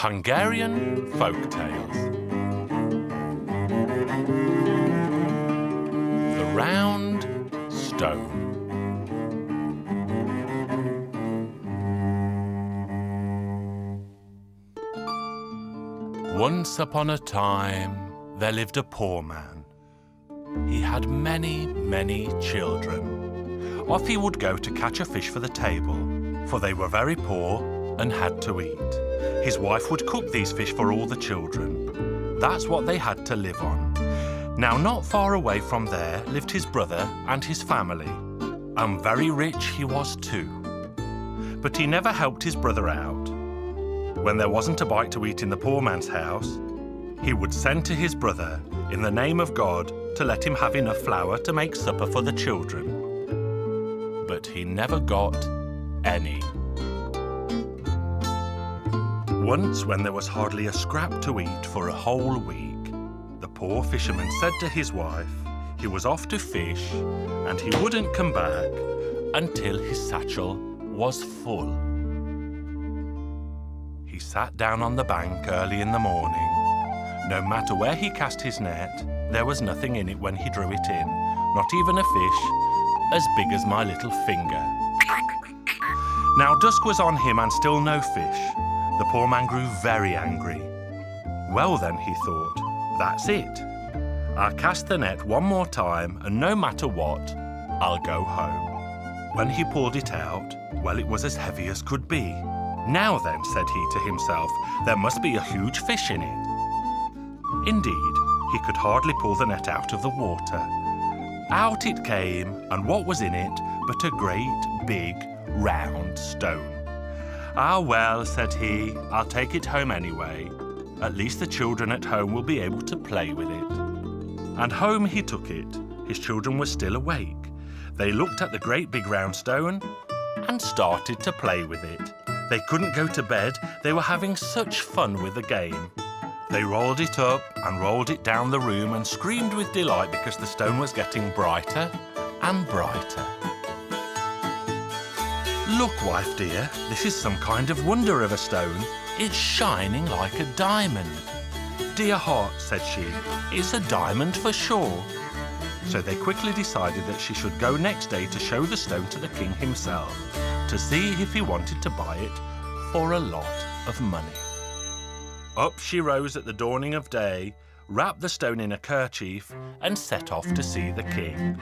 Hungarian folk tales. The Round Stone. Once upon a time, there lived a poor man. He had many, many children. Off he would go to catch a fish for the table, for they were very poor and had to eat. His wife would cook these fish for all the children. That's what they had to live on. Now, not far away from there lived his brother and his family, and very rich he was too. But he never helped his brother out. When there wasn't a bite to eat in the poor man's house, he would send to his brother, in the name of God, to let him have enough flour to make supper for the children. But he never got any. Once, when there was hardly a scrap to eat for a whole week, the poor fisherman said to his wife he was off to fish and he wouldn't come back until his satchel was full. He sat down on the bank early in the morning. No matter where he cast his net, there was nothing in it when he drew it in, not even a fish as big as my little finger. Now dusk was on him and still no fish. The poor man grew very angry. Well then, he thought, that's it. I'll cast the net one more time and no matter what, I'll go home. When he pulled it out, well, it was as heavy as could be. Now then, said he to himself, there must be a huge fish in it. Indeed, he could hardly pull the net out of the water. Out it came, and what was in it but a great, big, round stone. Ah, well, said he, I'll take it home anyway. At least the children at home will be able to play with it. And home he took it. His children were still awake. They looked at the great big round stone and started to play with it. They couldn't go to bed. They were having such fun with the game. They rolled it up and rolled it down the room and screamed with delight because the stone was getting brighter and brighter. Look, wife dear, this is some kind of wonder of a stone. It's shining like a diamond. Dear heart, said she, it's a diamond for sure. So they quickly decided that she should go next day to show the stone to the king himself, to see if he wanted to buy it for a lot of money. Up she rose at the dawning of day, wrapped the stone in a kerchief, and set off to see the king.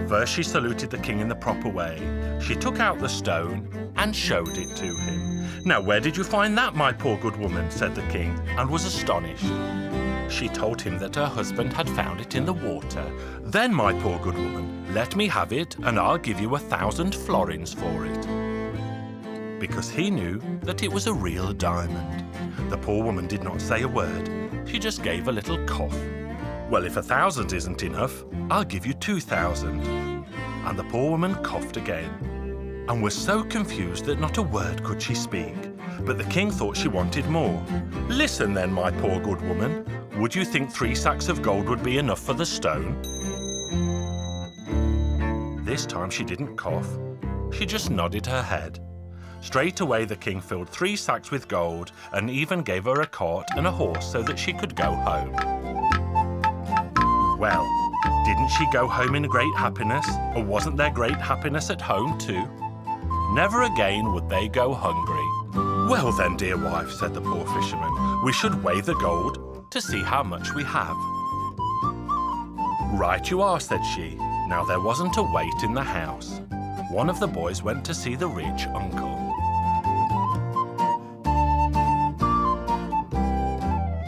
First she saluted the king in the proper way. She took out the stone and showed it to him. Now, where did you find that, my poor good woman? Said the king, and was astonished. She told him that her husband had found it in the water. Then, my poor good woman, let me have it, and I'll give you 1,000 florins for it. Because he knew that it was a real diamond. The poor woman did not say a word. She just gave a little cough. Well, if 1,000 isn't enough, I'll give you 2,000. And the poor woman coughed again, and was so confused that not a word could she speak. But the king thought she wanted more. Listen then, my poor good woman, would you think 3 sacks of gold would be enough for the stone? This time she didn't cough. She just nodded her head. Straight away the king filled 3 sacks with gold and even gave her a cart and a horse so that she could go home. Well, didn't she go home in great happiness? Or wasn't there great happiness at home too? Never again would they go hungry. Well then, dear wife, said the poor fisherman, we should weigh the gold to see how much we have. Right you are, said she. Now there wasn't a weight in the house. One of the boys went to see the rich uncle.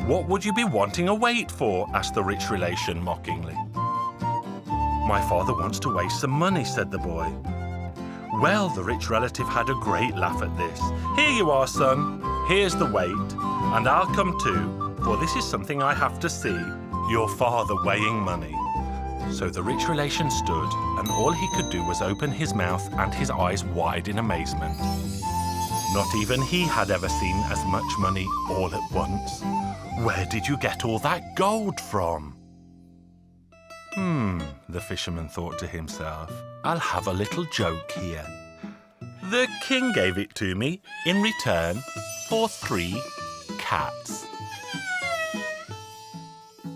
What would you be wanting a weight for? Asked the rich relation mockingly. My father wants to waste some money, said the boy. Well, the rich relative had a great laugh at this. Here you are, son. Here's the weight. And I'll come too, for this is something I have to see. Your father weighing money. So the rich relation stood, and all he could do was open his mouth and his eyes wide in amazement. Not even he had ever seen as much money all at once. Where did you get all that gold from? The fisherman thought to himself, I'll have a little joke here. The king gave it to me in return for 3 cats.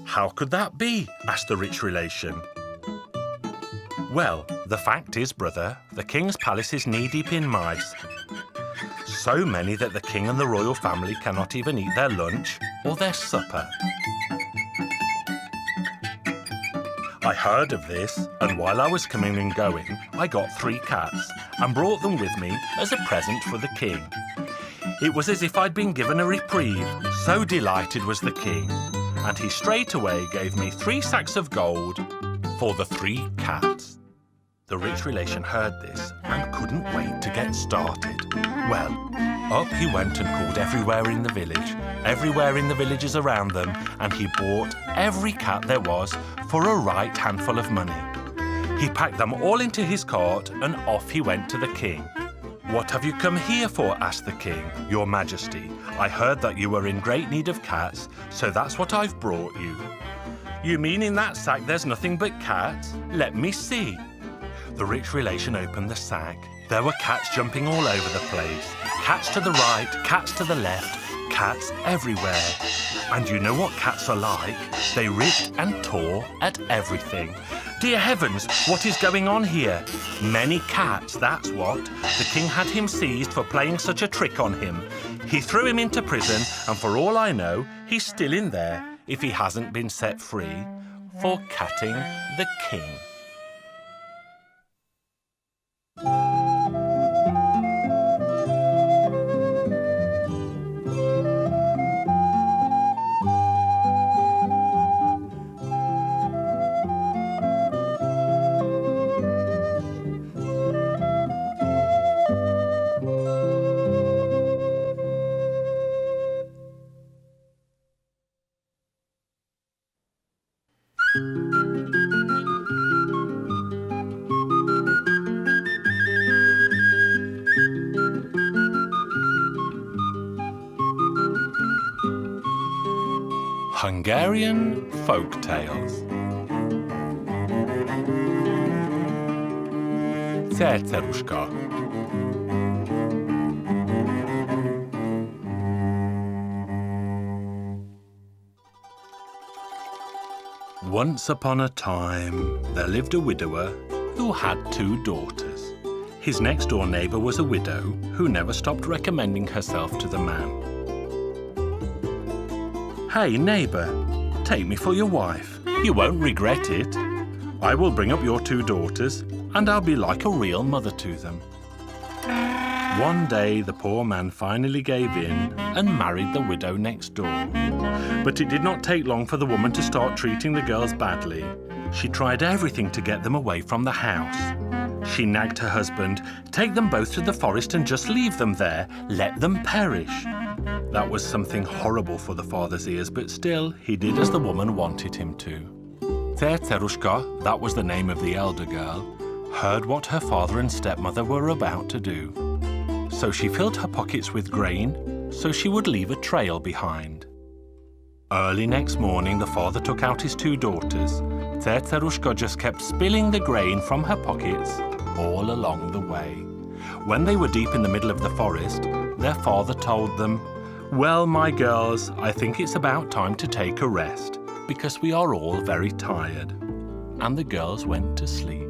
How could that be? Asked the rich relation. Well, the fact is, brother, the king's palace is knee-deep in mice. So many that the king and the royal family cannot even eat their lunch or their supper. I heard of this, and while I was coming and going, I got 3 cats and brought them with me as a present for the king. It was as if I'd been given a reprieve, so delighted was the king, and he straight away gave me 3 sacks of gold for the 3 cats. The rich relation heard this and couldn't wait to get started. Well, up he went and called everywhere in the villages around them, and he bought every cat there was for a right handful of money. He packed them all into his cart and off he went to the king. "What have you come here for?" asked the king. "Your Majesty, I heard that you were in great need of cats, so that's what I've brought you." "You mean in that sack there's nothing but cats? Let me see." The rich relation opened the sack. There were cats jumping all over the place. Cats to the right, cats to the left, cats everywhere. And you know what cats are like? They ripped and tore at everything. Dear heavens, what is going on here? Many cats, that's what. The king had him seized for playing such a trick on him. He threw him into prison, and for all I know, he's still in there, if he hasn't been set free, for catting the king. Hungarian folk tales. Cerceruszka. Once upon a time, there lived a widower who had 2 daughters. His next-door neighbour was a widow who never stopped recommending herself to the man. "Hey, neighbour, take me for your wife. You won't regret it. I will bring up your 2 daughters, and I'll be like a real mother to them." One day, the poor man finally gave in and married the widow next door. But it did not take long for the woman to start treating the girls badly. She tried everything to get them away from the house. She nagged her husband, "Take them both to the forest and just leave them there. Let them perish." That was something horrible for the father's ears, but still, he did as the woman wanted him to. Cerceruszka, that was the name of the elder girl, heard what her father and stepmother were about to do. So she filled her pockets with grain, so she would leave a trail behind. Early next morning, the father took out his 2 daughters. Cerceruszka just kept spilling the grain from her pockets all along the way. When they were deep in the middle of the forest, their father told them, "Well, my girls, I think it's about time to take a rest, because we are all very tired." And the girls went to sleep.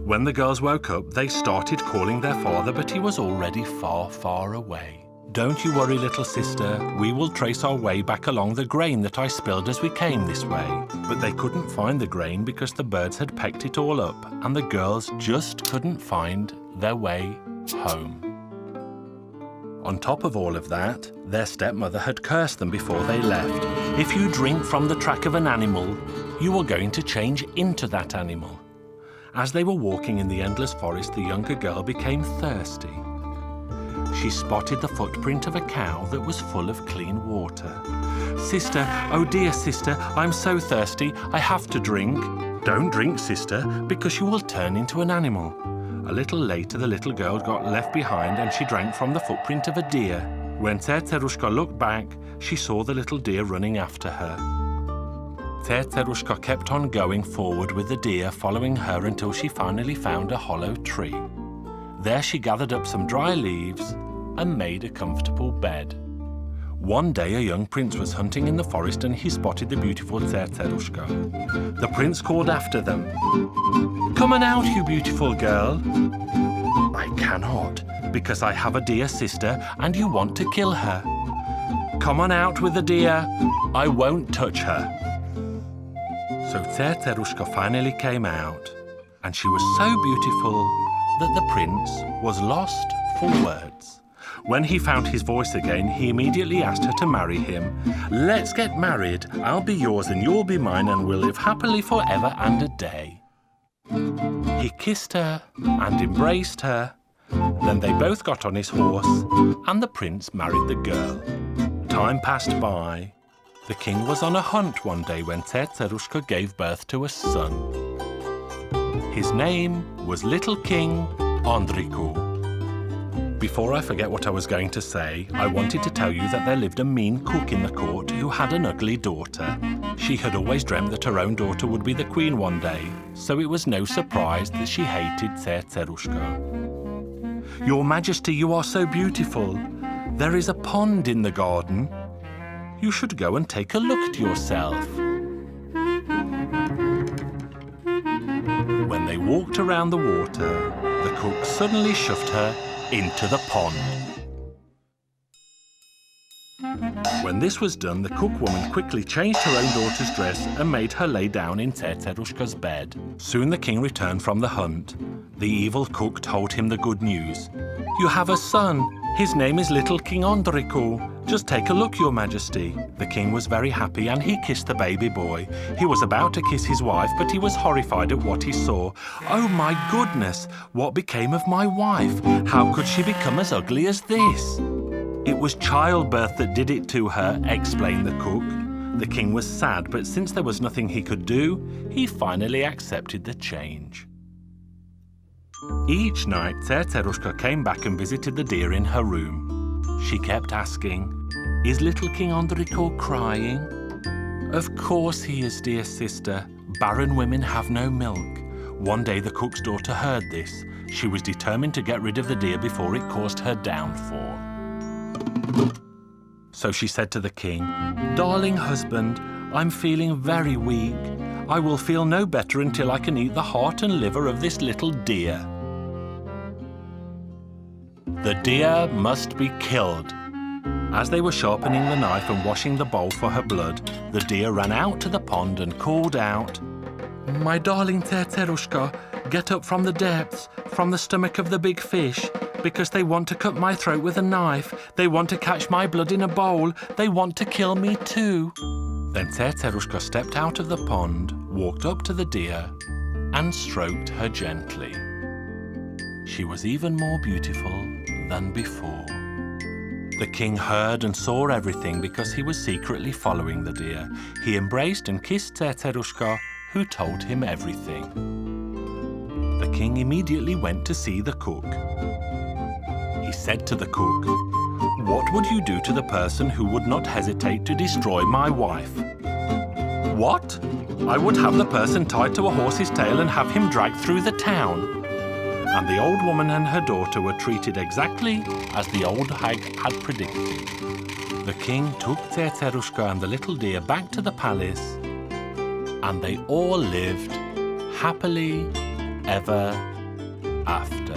When the girls woke up, they started calling their father, but he was already far, far away. "Don't you worry, little sister. We will trace our way back along the grain that I spilled as we came this way." But they couldn't find the grain because the birds had pecked it all up, and the girls just couldn't find their way home. On top of all of that, their stepmother had cursed them before they left. "If you drink from the track of an animal, you are going to change into that animal." As they were walking in the endless forest, the younger girl became thirsty. She spotted the footprint of a cow that was full of clean water. "Sister, oh dear sister, I'm so thirsty, I have to drink." "Don't drink, sister, because you will turn into an animal." A little later, the little girl got left behind and she drank from the footprint of a deer. When Cerceruszka looked back, she saw the little deer running after her. Cerceruszka kept on going forward with the deer following her until she finally found a hollow tree. There she gathered up some dry leaves and made a comfortable bed. One day a young prince was hunting in the forest and he spotted the beautiful Tsertserushka. The prince called after them. "Come on out, you beautiful girl." "I cannot, because I have a dear sister and you want to kill her." "Come on out with the deer. I won't touch her." So Tsertserushka finally came out, and she was so beautiful that the prince was lost for words. When he found his voice again, he immediately asked her to marry him. "Let's get married. I'll be yours and you'll be mine, and we'll live happily forever and a day." He kissed her and embraced her. Then they both got on his horse, and the prince married the girl. Time passed by. The king was on a hunt one day when Tsertserushka gave birth to a son. His name was Little King Andriku. Before I forget what I was going to say, I wanted to tell you that there lived a mean cook in the court who had an ugly daughter. She had always dreamt that her own daughter would be the queen one day, so it was no surprise that she hated Tsertserushka. "Your Majesty, you are so beautiful. There is a pond in the garden. You should go and take a look at yourself." When they walked around the water, the cook suddenly shoved her into the pond. When this was done, the cookwoman quickly changed her own daughter's dress and made her lay down in Tsertserushka's bed. Soon the king returned from the hunt. The evil cook told him the good news. "You have a son. His name is Little King Andriku. Just take a look, Your Majesty." The king was very happy and he kissed the baby boy. He was about to kiss his wife, but he was horrified at what he saw. "Oh my goodness, what became of my wife? How could she become as ugly as this?" "It was childbirth that did it to her," explained the cook. The king was sad, but since there was nothing he could do, he finally accepted the change. Each night, Tsertserushka came back and visited the deer in her room. She kept asking, "Is Little King Andriku crying?" "Of course he is, dear sister. Barren women have no milk." One day the cook's daughter heard this. She was determined to get rid of the deer before it caused her downfall. So she said to the king, "Darling husband, I'm feeling very weak. I will feel no better until I can eat the heart and liver of this little deer." The deer must be killed. As they were sharpening the knife and washing the bowl for her blood, the deer ran out to the pond and called out, "My darling Tsertserushka, get up from the depths, from the stomach of the big fish, because they want to cut my throat with a knife. They want to catch my blood in a bowl. They want to kill me too." Then Tsertserushka stepped out of the pond, walked up to the deer, and stroked her gently. She was even more beautiful than before. The king heard and saw everything because he was secretly following the deer. He embraced and kissed Tsertserushka, who told him everything. The king immediately went to see the cook. He said to the cook, "What would you do to the person who would not hesitate to destroy my wife?" "What? I would have the person tied to a horse's tail and have him dragged through the town." And the old woman and her daughter were treated exactly as the old hag had predicted. The king took Tsertserushka and the little deer back to the palace, and they all lived happily ever after.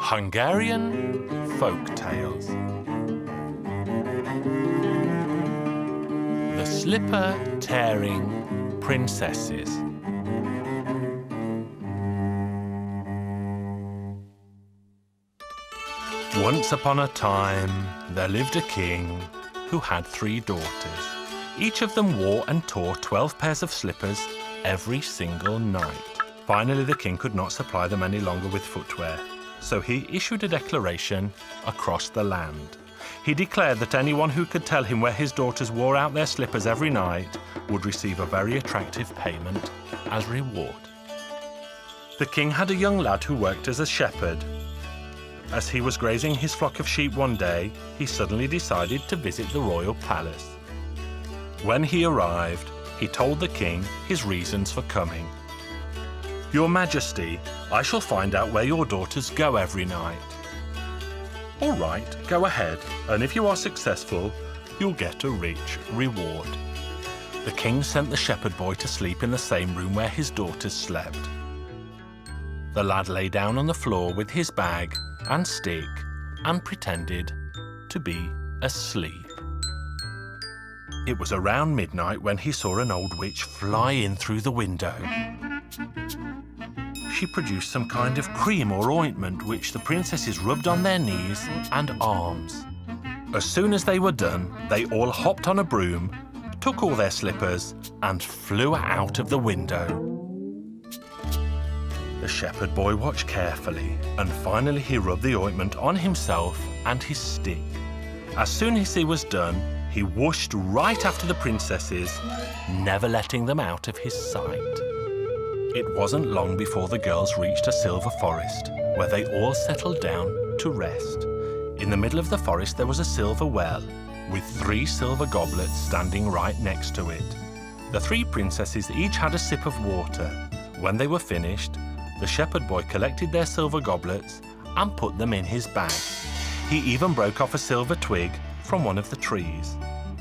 Hungarian folk tales. The slipper-tearing princesses. Once upon a time, there lived a king who had 3 daughters. Each of them wore and tore 12 pairs of slippers every single night. Finally, the king could not supply them any longer with footwear, so he issued a declaration across the land. He declared that anyone who could tell him where his daughters wore out their slippers every night would receive a very attractive payment as reward. The king had a young lad who worked as a shepherd. As he was grazing his flock of sheep one day, he suddenly decided to visit the royal palace. When he arrived, he told the king his reasons for coming. "Your Majesty, I shall find out where your daughters go every night." "All right, go ahead, and if you are successful, you'll get a rich reward." The king sent the shepherd boy to sleep in the same room where his daughters slept. The lad lay down on the floor with his bag and stick and pretended to be asleep. It was around midnight when he saw an old witch fly in through the window. She produced some kind of cream or ointment which the princesses rubbed on their knees and arms. As soon as they were done, they all hopped on a broom, took all their slippers and flew out of the window. The shepherd boy watched carefully, and finally he rubbed the ointment on himself and his stick. As soon as he was done, he whooshed right after the princesses, never letting them out of his sight. It wasn't long before the girls reached a silver forest, where they all settled down to rest. In the middle of the forest there was a silver well, with 3 silver goblets standing right next to it. The 3 princesses each had a sip of water. When they were finished, the shepherd boy collected their silver goblets and put them in his bag. He even broke off a silver twig from one of the trees.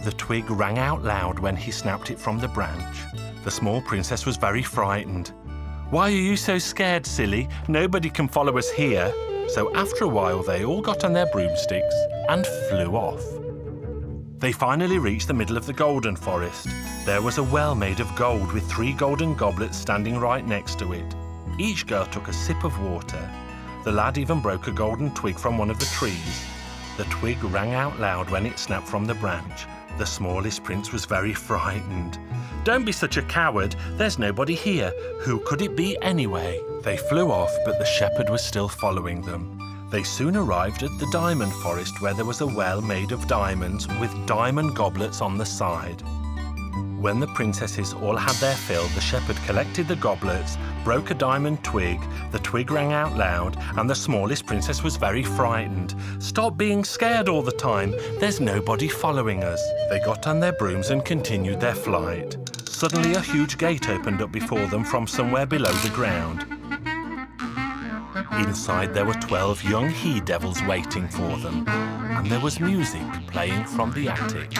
The twig rang out loud when he snapped it from the branch. The small princess was very frightened. "Why are you so scared, silly? Nobody can follow us here." So after a while, they all got on their broomsticks and flew off. They finally reached the middle of the golden forest. There was a well made of gold with 3 golden goblets standing right next to it. Each girl took a sip of water. The lad even broke a golden twig from one of the trees. The twig rang out loud when it snapped from the branch. The smallest prince was very frightened. "Don't be such a coward. There's nobody here. Who could it be anyway?" They flew off, but the shepherd was still following them. They soon arrived at the diamond forest, where there was a well made of diamonds with diamond goblets on the side. When the princesses all had their fill, the shepherd collected the goblets, broke a diamond twig, the twig rang out loud, and the smallest princess was very frightened. "Stop being scared all the time. There's nobody following us." They got on their brooms and continued their flight. Suddenly a huge gate opened up before them from somewhere below the ground. Inside there were 12 young he-devils waiting for them, and there was music playing from the attic.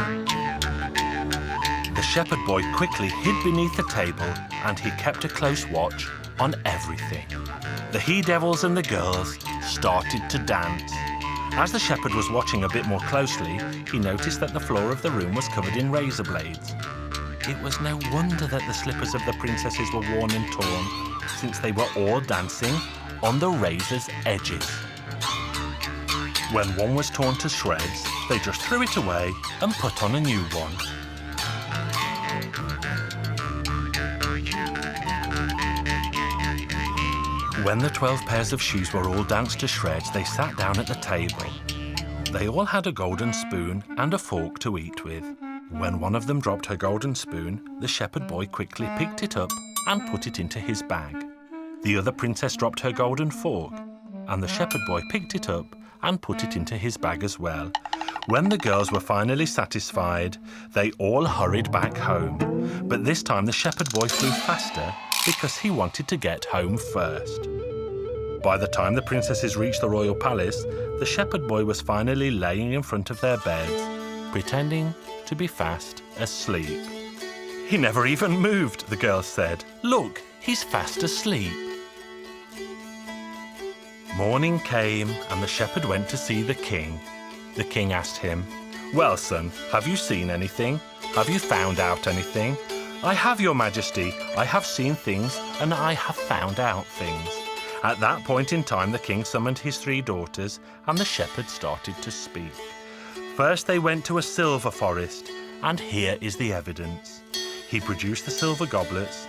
The shepherd boy quickly hid beneath the table, and he kept a close watch on everything. The he-devils and the girls started to dance. As the shepherd was watching a bit more closely, he noticed that the floor of the room was covered in razor blades. It was no wonder that the slippers of the princesses were worn and torn, since they were all dancing on the razor's edges. When one was torn to shreds, they just threw it away and put on a new one. When the 12 pairs of shoes were all danced to shreds, they sat down at the table. They all had a golden spoon and a fork to eat with. When one of them dropped her golden spoon, the shepherd boy quickly picked it up and put it into his bag. The other princess dropped her golden fork, and the shepherd boy picked it up and put it into his bag as well. When the girls were finally satisfied, they all hurried back home. But this time the shepherd boy flew faster because he wanted to get home first. By the time the princesses reached the royal palace, the shepherd boy was finally laying in front of their beds, pretending to be fast asleep. "He never even moved," the girls said. "Look, he's fast asleep." Morning came, and the shepherd went to see the king. The king asked him, "Well, son, have you seen anything? Have you found out anything?" "I have, your majesty. I have seen things, and I have found out things." At that point in time, the king summoned his 3 daughters, and the shepherd started to speak. First they went to a silver forest, And here is the evidence. He produced the silver goblets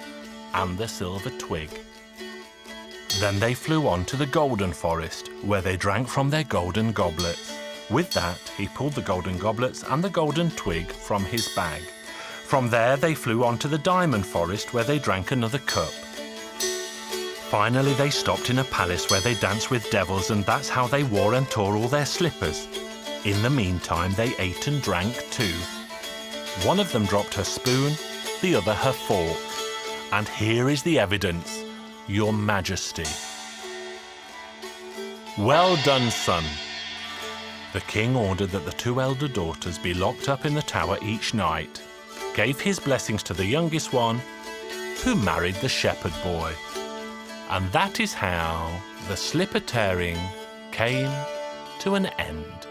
and the silver twig. Then they flew on to the golden forest, where they drank from their golden goblets. With that, he pulled the golden goblets and the golden twig from his bag. From there, they flew on to the diamond forest, where they drank another cup. Finally, they stopped in a palace where they danced with devils, and that's how they wore and tore all their slippers. In the meantime, they ate and drank too. One of them dropped her spoon, the other her fork. And here is the evidence, Your Majesty. Well done, son. The king ordered that the 2 elder daughters be locked up in the tower each night, gave his blessings to the youngest one, who married the shepherd boy. And that is how the slipper tearing came to an end.